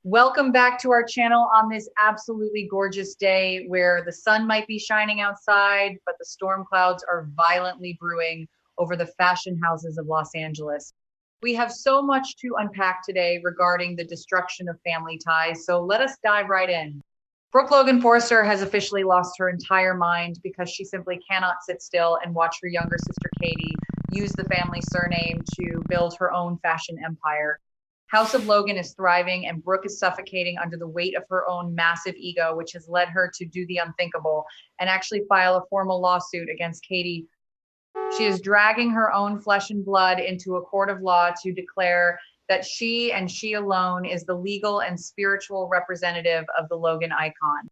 Welcome back to our channel on this absolutely gorgeous day where the sun might be shining outside, but the storm clouds are violently brewing over the fashion houses of Los Angeles. We have so much to unpack today regarding the destruction of family ties, so let us dive right in. Brooke Logan Forrester has officially lost her entire mind because she simply cannot sit still and watch her younger sister Katie use the family surname to build her own fashion empire. House of Logan is thriving, and Brooke is suffocating under the weight of her own massive ego, which has led her to do the unthinkable and actually file a formal lawsuit against Katie. She is dragging her own flesh and blood into a court of law to declare that she and she alone is the legal and spiritual representative of the Logan icon.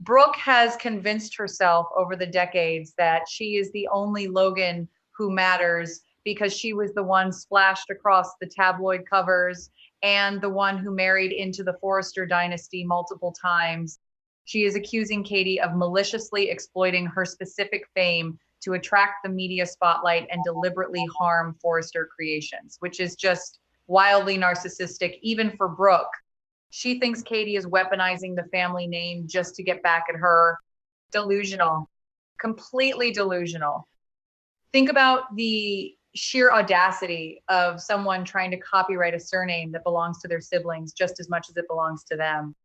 Brooke has convinced herself over the decades that she is the only Logan who matters because she was the one splashed across the tabloid covers and the one who married into the Forrester dynasty multiple times. She is accusing Katie of maliciously exploiting her specific fame to attract the media spotlight and deliberately harm Forrester creations, which is just wildly narcissistic, even for Brooke. She thinks Katie is weaponizing the family name just to get back at her. Delusional, completely delusional. Think about the sheer audacity of someone trying to copyright a surname that belongs to their siblings just as much as it belongs to them.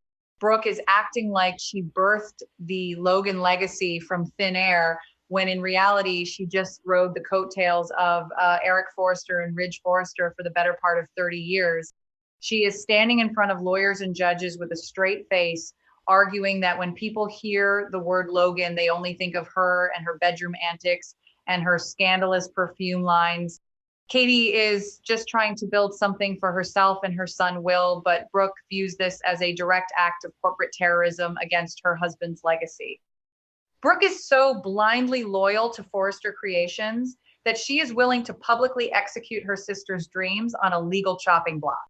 Brooke is acting like she birthed the Logan legacy from thin air when in reality she just rode the coattails of Eric Forrester and Ridge Forrester for the better part of 30 years. She is standing in front of lawyers and judges with a straight face, arguing that when people hear the word Logan, they only think of her and her bedroom antics and her scandalous perfume lines. Katie is just trying to build something for herself and her son Will, but Brooke views this as a direct act of corporate terrorism against her husband's legacy. Brooke is so blindly loyal to Forrester Creations that she is willing to publicly execute her sister's dreams on a legal chopping block.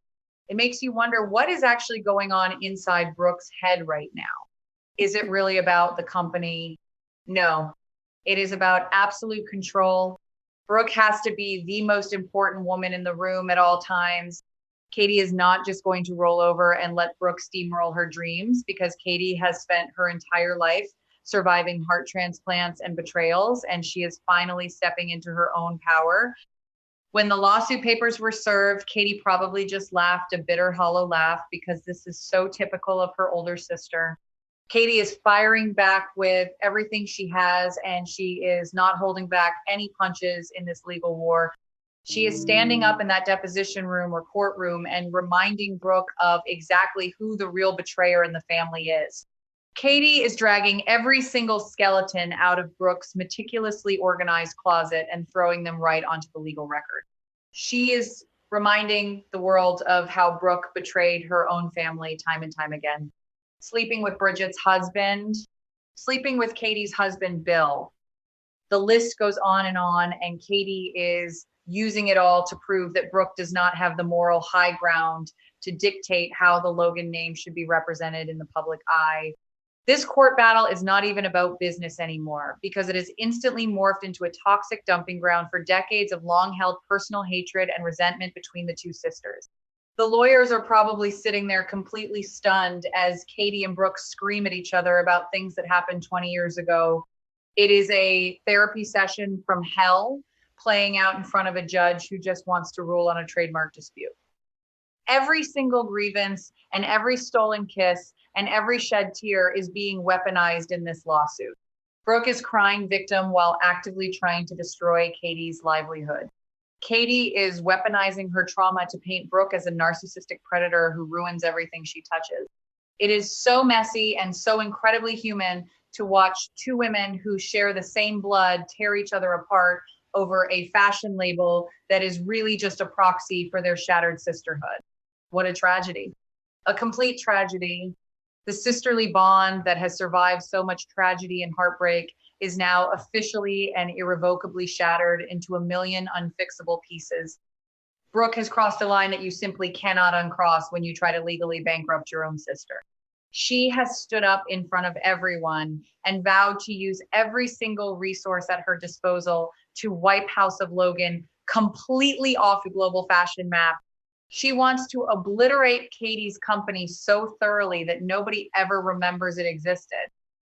It makes you wonder what is actually going on inside Brooke's head right now. Is it really about the company? No, it is about absolute control. Brooke has to be the most important woman in the room at all times. Katie is not just going to roll over and let Brooke steamroll her dreams because Katie has spent her entire life surviving heart transplants and betrayals, and she is finally stepping into her own power. When the lawsuit papers were served, Katie probably just laughed a bitter, hollow laugh because this is so typical of her older sister. Katie is firing back with everything she has, and she is not holding back any punches in this legal war. She is standing up in that deposition room or courtroom and reminding Brooke of exactly who the real betrayer in the family is. Katie is dragging every single skeleton out of Brooke's meticulously organized closet and throwing them right onto the legal record. She is reminding the world of how Brooke betrayed her own family time and time again. Sleeping with Bridget's husband, sleeping with Katie's husband, Bill. The list goes on, and Katie is using it all to prove that Brooke does not have the moral high ground to dictate how the Logan name should be represented in the public eye. This court battle is not even about business anymore because it has instantly morphed into a toxic dumping ground for decades of long-held personal hatred and resentment between the two sisters. The lawyers are probably sitting there completely stunned as Katie and Brooke scream at each other about things that happened 20 years ago. It is a therapy session from hell playing out in front of a judge who just wants to rule on a trademark dispute. Every single grievance and every stolen kiss and every shed tear is being weaponized in this lawsuit. Brooke is crying victim while actively trying to destroy Katie's livelihood. Katie is weaponizing her trauma to paint Brooke as a narcissistic predator who ruins everything she touches. It is so messy and so incredibly human to watch two women who share the same blood tear each other apart over a fashion label that is really just a proxy for their shattered sisterhood. What a tragedy. A complete tragedy. The sisterly bond that has survived so much tragedy and heartbreak is now officially and irrevocably shattered into a million unfixable pieces. Brooke has crossed a line that you simply cannot uncross when you try to legally bankrupt your own sister. She has stood up in front of everyone and vowed to use every single resource at her disposal to wipe House of Logan completely off the global fashion map. She wants to obliterate Katie's company so thoroughly that nobody ever remembers it existed.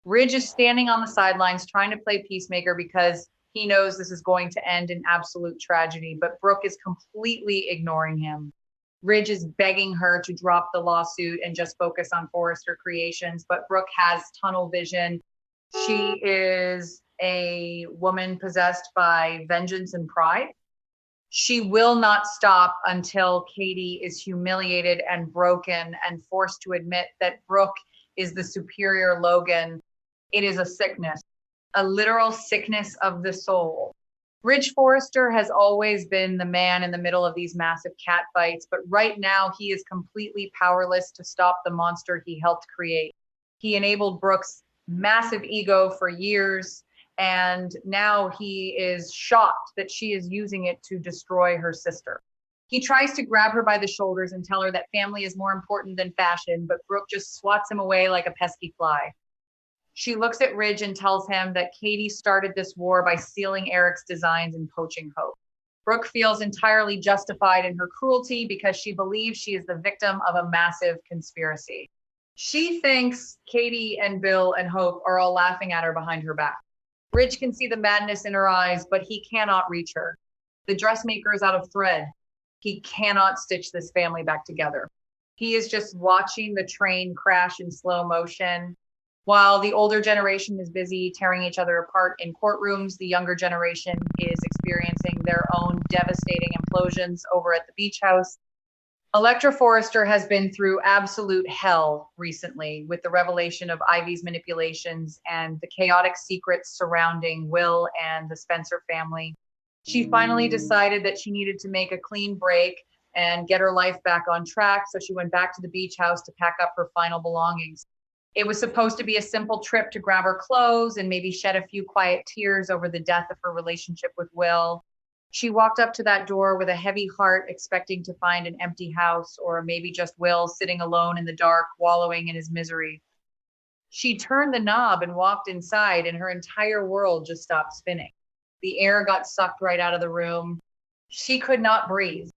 Ridge is standing on the sidelines trying to play peacemaker because he knows this is going to end in absolute tragedy, but Brooke is completely ignoring him. Ridge is begging her to drop the lawsuit and just focus on Forrester Creations, but Brooke has tunnel vision. She is a woman possessed by vengeance and pride. She will not stop until Katie is humiliated and broken and forced to admit that Brooke is the superior Logan. It is a sickness, a literal sickness of the soul. Ridge Forrester has always been the man in the middle of these massive cat fights, but right now he is completely powerless to stop the monster he helped create. He enabled Brooke's massive ego for years, and now he is shocked that she is using it to destroy her sister. He tries to grab her by the shoulders and tell her that family is more important than fashion, but Brooke just swats him away like a pesky fly. She looks at Ridge and tells him that Katie started this war by stealing Eric's designs and poaching Hope. Brooke feels entirely justified in her cruelty because she believes she is the victim of a massive conspiracy. She thinks Katie and Bill and Hope are all laughing at her behind her back. Ridge can see the madness in her eyes, but he cannot reach her. The dressmaker is out of thread. He cannot stitch this family back together. He is just watching the train crash in slow motion. While the older generation is busy tearing each other apart in courtrooms, the younger generation is experiencing their own devastating implosions over at the beach house. Electra Forrester has been through absolute hell recently with the revelation of Ivy's manipulations and the chaotic secrets surrounding Will and the Spencer family. She finally decided that she needed to make a clean break and get her life back on track, so she went back to the beach house to pack up her final belongings. It was supposed to be a simple trip to grab her clothes and maybe shed a few quiet tears over the death of her relationship with Will. She walked up to that door with a heavy heart, expecting to find an empty house or maybe just Will sitting alone in the dark, wallowing in his misery. She turned the knob and walked inside, and her entire world just stopped spinning. The air got sucked right out of the room. She could not breathe.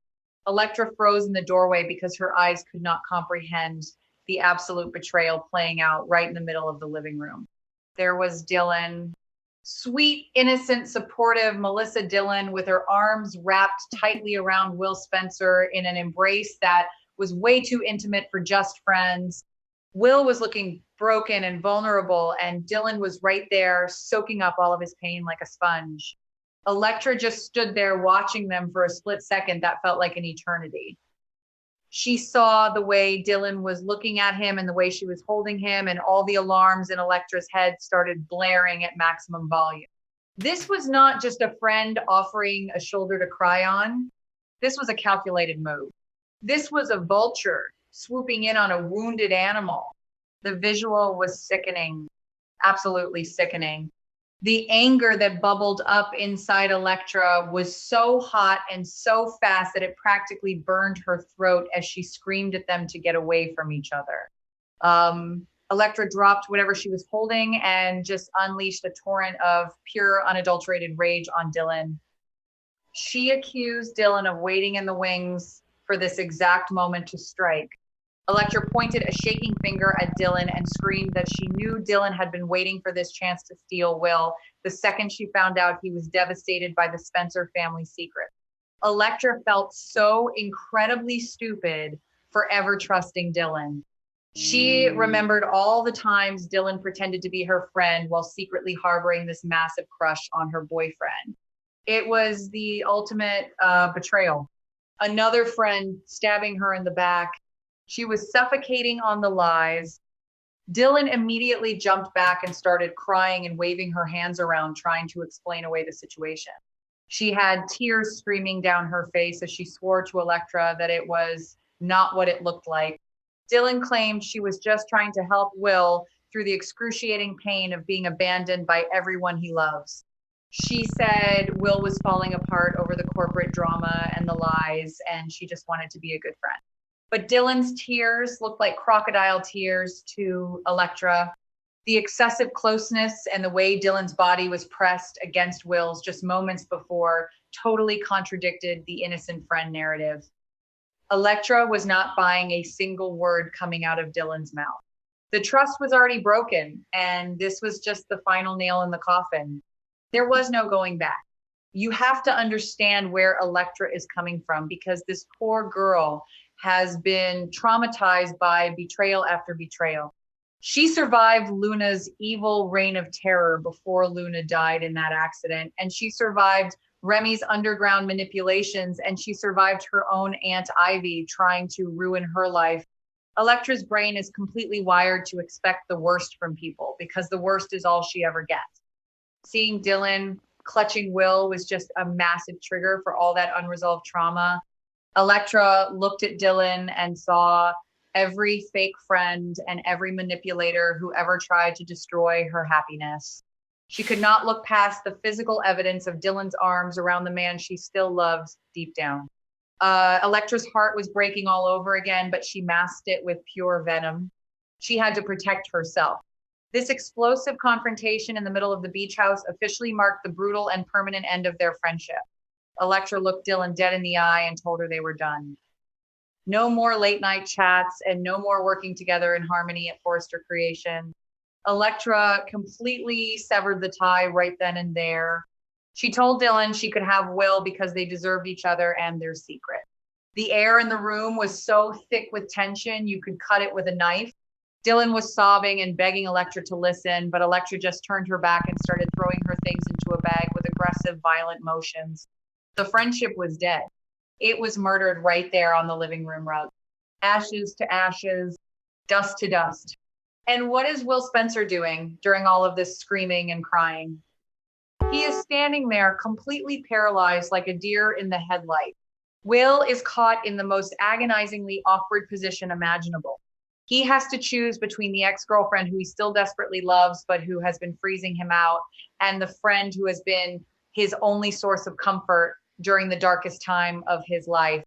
Electra froze in the doorway because her eyes could not comprehend the absolute betrayal playing out right in the middle of the living room. There was Dylan, sweet, innocent, supportive Melissa Dillon with her arms wrapped tightly around Will Spencer in an embrace that was way too intimate for just friends. Will was looking broken and vulnerable, and Dylan was right there soaking up all of his pain like a sponge. Electra just stood there watching them for a split second that felt like an eternity. She saw the way Dylan was looking at him and the way she was holding him, and all the alarms in Electra's head started blaring at maximum volume. This was not just a friend offering a shoulder to cry on. This was a calculated move. This was a vulture swooping in on a wounded animal. The visual was sickening, absolutely sickening. The anger that bubbled up inside Electra was so hot and so fast that it practically burned her throat as she screamed at them to get away from each other. Electra dropped whatever she was holding and just unleashed a torrent of pure, unadulterated rage on Dylan. She accused Dylan of waiting in the wings for this exact moment to strike. Electra pointed a shaking finger at Dylan and screamed that she knew Dylan had been waiting for this chance to steal Will the second she found out he was devastated by the Spencer family secret. Electra felt so incredibly stupid for ever trusting Dylan. She remembered all the times Dylan pretended to be her friend while secretly harboring this massive crush on her boyfriend. It was the ultimate betrayal. Another friend stabbing her in the back. She was suffocating on the lies. Dylan immediately jumped back and started crying and waving her hands around, trying to explain away the situation. She had tears streaming down her face as she swore to Electra that it was not what it looked like. Dylan claimed she was just trying to help Will through the excruciating pain of being abandoned by everyone he loves. She said Will was falling apart over the corporate drama and the lies, and she just wanted to be a good friend. But Dylan's tears looked like crocodile tears to Electra. The excessive closeness and the way Dylan's body was pressed against Will's just moments before totally contradicted the innocent friend narrative. Electra was not buying a single word coming out of Dylan's mouth. The trust was already broken, and this was just the final nail in the coffin. There was no going back. You have to understand where Electra is coming from because this poor girl has been traumatized by betrayal after betrayal. She survived Luna's evil reign of terror before Luna died in that accident, and she survived Remy's underground manipulations, and she survived her own Aunt Ivy trying to ruin her life. Electra's brain is completely wired to expect the worst from people because the worst is all she ever gets. Seeing Dylan clutching Will was just a massive trigger for all that unresolved trauma. Electra looked at Dylan and saw every fake friend and every manipulator who ever tried to destroy her happiness. She could not look past the physical evidence of Dylan's arms around the man she still loves deep down. Electra's heart was breaking all over again, but she masked it with pure venom. She had to protect herself. This explosive confrontation in the middle of the beach house officially marked the brutal and permanent end of their friendship. Electra looked Dylan dead in the eye and told her they were done. No more late night chats and no more working together in harmony at Forrester Creation. Electra completely severed the tie right then and there. She told Dylan she could have Will because they deserved each other and their secret. The air in the room was so thick with tension, you could cut it with a knife. Dylan was sobbing and begging Electra to listen, but Electra just turned her back and started throwing her things into a bag with aggressive, violent motions. The friendship was dead. It was murdered right there on the living room rug. Ashes to ashes, dust to dust. And what is Will Spencer doing during all of this screaming and crying? He is standing there completely paralyzed like a deer in the headlight. Will is caught in the most agonizingly awkward position imaginable. He has to choose between the ex-girlfriend who he still desperately loves, but who has been freezing him out, and the friend who has been his only source of comfort during the darkest time of his life.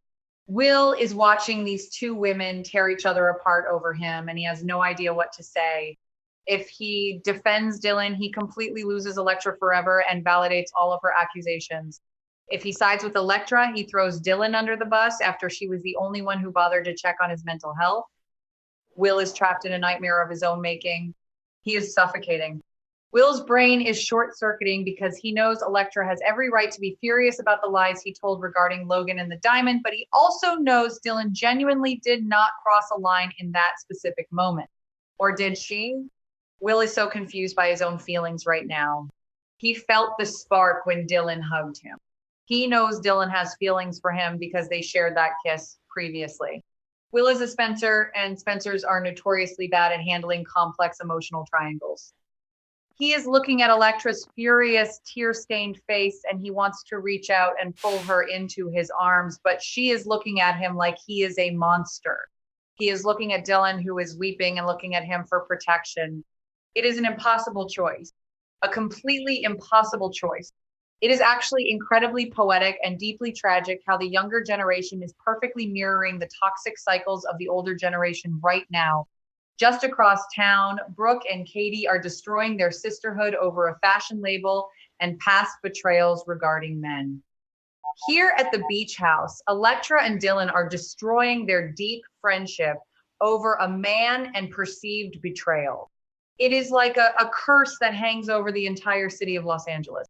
Will is watching these two women tear each other apart over him, and he has no idea what to say. If he defends Dylan, he completely loses Electra forever and validates all of her accusations. If he sides with Electra, he throws Dylan under the bus after she was the only one who bothered to check on his mental health. Will is trapped in a nightmare of his own making. He is suffocating. Will's brain is short-circuiting because he knows Electra has every right to be furious about the lies he told regarding Logan and the diamond, but he also knows Dylan genuinely did not cross a line in that specific moment. Or did she? Will is so confused by his own feelings right now. He felt the spark when Dylan hugged him. He knows Dylan has feelings for him because they shared that kiss previously. Will is a Spencer, and Spencers are notoriously bad at handling complex emotional triangles. He is looking at Electra's furious, tear-stained face, and he wants to reach out and pull her into his arms, but she is looking at him like he is a monster. He is looking at Dylan, who is weeping, and looking at him for protection. It is an impossible choice, a completely impossible choice. It is actually incredibly poetic and deeply tragic how the younger generation is perfectly mirroring the toxic cycles of the older generation right now. Just across town, Brooke and Katie are destroying their sisterhood over a fashion label and past betrayals regarding men. Here at the beach house, Electra and Dylan are destroying their deep friendship over a man and perceived betrayal. It is like a curse that hangs over the entire city of Los Angeles.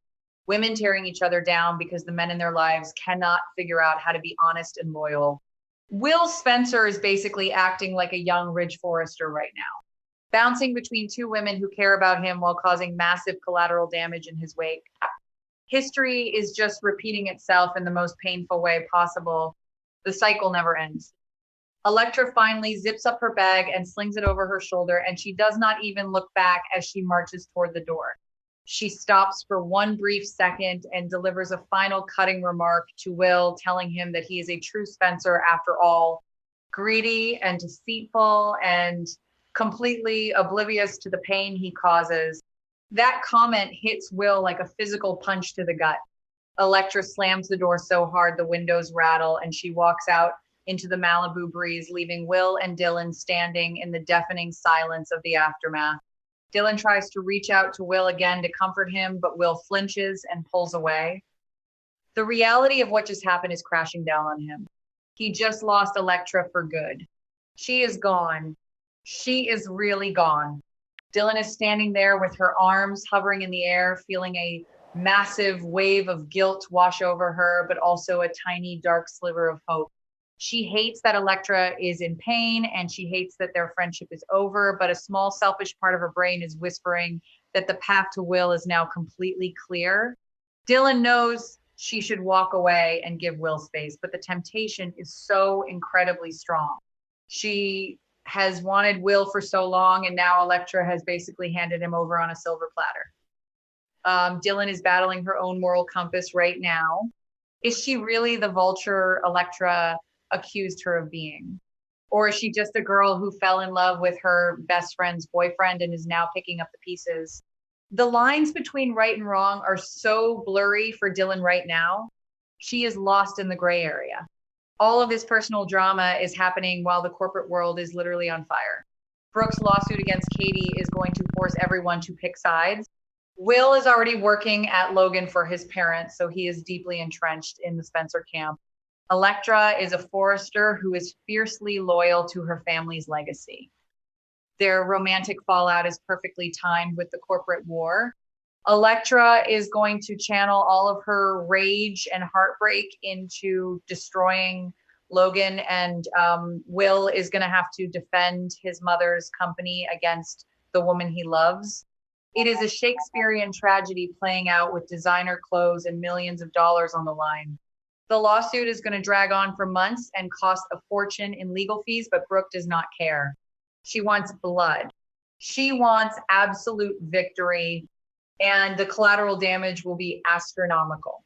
Women tearing each other down because the men in their lives cannot figure out how to be honest and loyal. Will Spencer is basically acting like a young Ridge Forrester right now, bouncing between two women who care about him while causing massive collateral damage in his wake. History is just repeating itself in the most painful way possible. The cycle never ends. Electra finally zips up her bag and slings it over her shoulder, and she does not even look back as she marches toward the door. She stops for one brief second and delivers a final cutting remark to Will, telling him that he is a true Spencer after all, greedy and deceitful and completely oblivious to the pain he causes. That comment hits Will like a physical punch to the gut. Electra slams the door so hard the windows rattle, and she walks out into the Malibu breeze, leaving Will and Dylan standing in the deafening silence of the aftermath. Dylan tries to reach out to Will again to comfort him, but Will flinches and pulls away. The reality of what just happened is crashing down on him. He just lost Elektra for good. She is gone. She is really gone. Dylan is standing there with her arms hovering in the air, feeling a massive wave of guilt wash over her, but also a tiny dark sliver of hope. She hates that Elektra is in pain and she hates that their friendship is over, but a small selfish part of her brain is whispering that the path to Will is now completely clear. Dylan knows she should walk away and give Will space, but the temptation is so incredibly strong. She has wanted Will for so long, and now Elektra has basically handed him over on a silver platter. Dylan is battling her own moral compass right now. Is she really the vulture Elektra accused her of being? Or is she just a girl who fell in love with her best friend's boyfriend and is now picking up the pieces? The lines between right and wrong are so blurry for Dylan right now. She is lost in the gray area. All of this personal drama is happening while the corporate world is literally on fire. Brooke's lawsuit against Katie is going to force everyone to pick sides. Will is already working at Logan for his parents, so he is deeply entrenched in the Spencer camp. Elektra is a Forrester who is fiercely loyal to her family's legacy. Their romantic fallout is perfectly timed with the corporate war. Elektra is going to channel all of her rage and heartbreak into destroying Logan, and Will is going to have to defend his mother's company against the woman he loves. It is a Shakespearean tragedy playing out with designer clothes and millions of dollars on the line. The lawsuit is going to drag on for months and cost a fortune in legal fees, but Brooke does not care. She wants blood. She wants absolute victory, and the collateral damage will be astronomical.